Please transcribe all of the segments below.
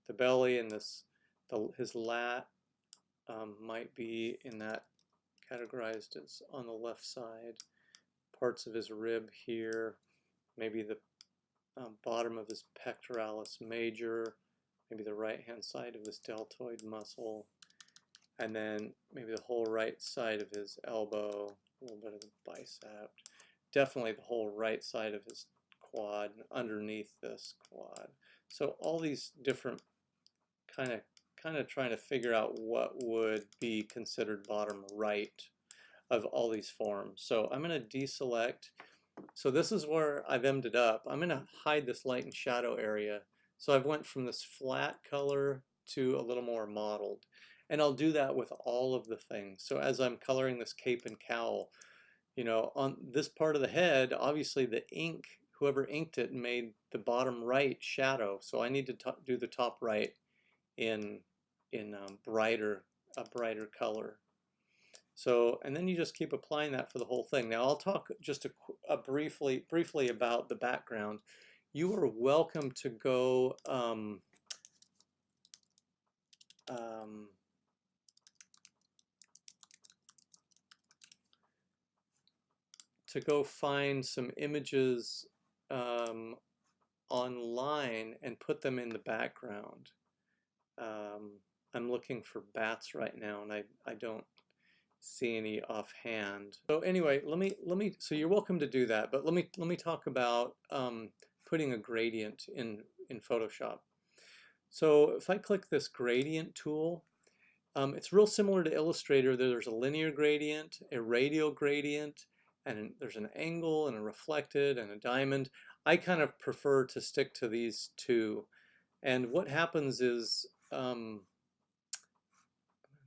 the belly, and his lat might be in that categorized as on the left side. Parts of his rib here, maybe the bottom of his pectoralis major, maybe the right-hand side of his deltoid muscle, and then maybe the whole right side of his elbow, a little bit of the bicep, definitely the whole right side of his quad, and underneath this quad. So all these different kind of trying to figure out what would be considered bottom right of all these forms. So I'm going to deselect. So this is where I've ended up. I'm going to hide this light and shadow area. So I've went from this flat color to a little more mottled. And I'll do that with all of the things. So as I'm coloring this cape and cowl, you know, on this part of the head, obviously the ink, whoever inked it made the bottom right shadow. So I need to do the top right in a brighter color. So, and then you just keep applying that for the whole thing. Now I'll talk just briefly about the background. You are welcome to go find some images online and put them in the background. I'm looking for bats right now, and I don't see any offhand. So anyway, so you're welcome to do that, but let me talk about putting a gradient in Photoshop. So if I click this gradient tool, it's real similar to Illustrator. There's a linear gradient, a radial gradient, and there's an angle and a reflected and a diamond. I kind of prefer to stick to these two. And what happens is,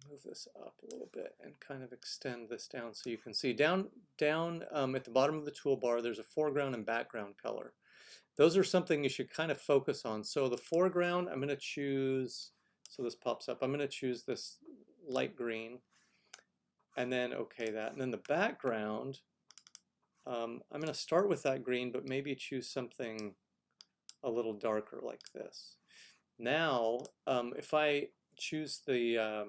move this up a little bit and kind of extend this down so you can see down at the bottom of the toolbar, there's a foreground and background color. Those are something you should kind of focus on. So the foreground, I'm going to choose, so this pops up, I'm going to choose this light green, and then okay that. And then the background, I'm going to start with that green, but maybe choose something a little darker like this. Now, if I choose the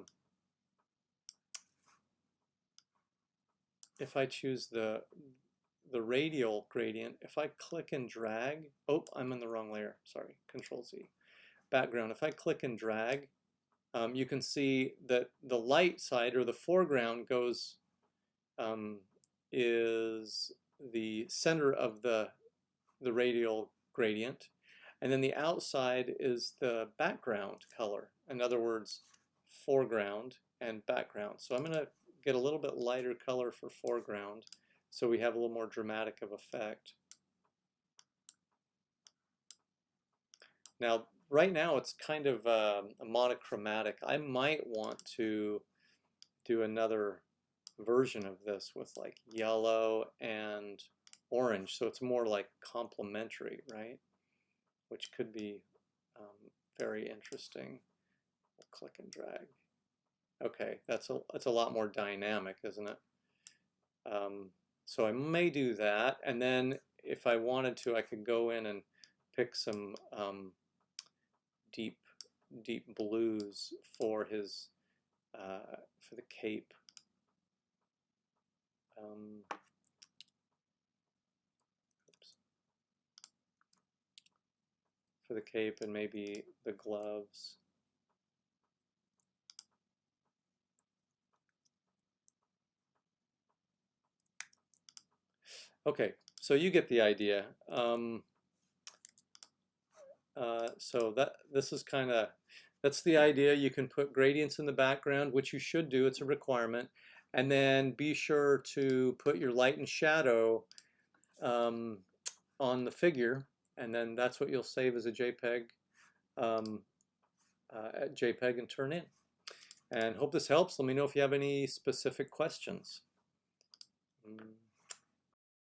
radial gradient, if I click and drag, oh, I'm in the wrong layer, sorry, Control Z. Background, if I click and drag, you can see that the light side, or the foreground, goes, is the center of the radial gradient, and then the outside is the background color. In other words, foreground and background. So I'm going to get a little bit lighter color for foreground so we have a little more dramatic of effect. Now, right now it's kind of a monochromatic. I might want to do another version of this with like yellow and orange, so it's more like complementary, right? Which could be very interesting. We'll click and drag. Okay, that's a lot more dynamic, isn't it? So I may do that, and then if I wanted to, I could go in and pick some deep blues for his for the cape. For the cape and maybe the gloves. Okay, so you get the idea. So this is kind of, that's the idea. You can put gradients in the background, which you should do, it's a requirement, and then be sure to put your light and shadow on the figure, and then that's what you'll save as a JPEG and turn in. And hope this helps. Let me know if you have any specific questions.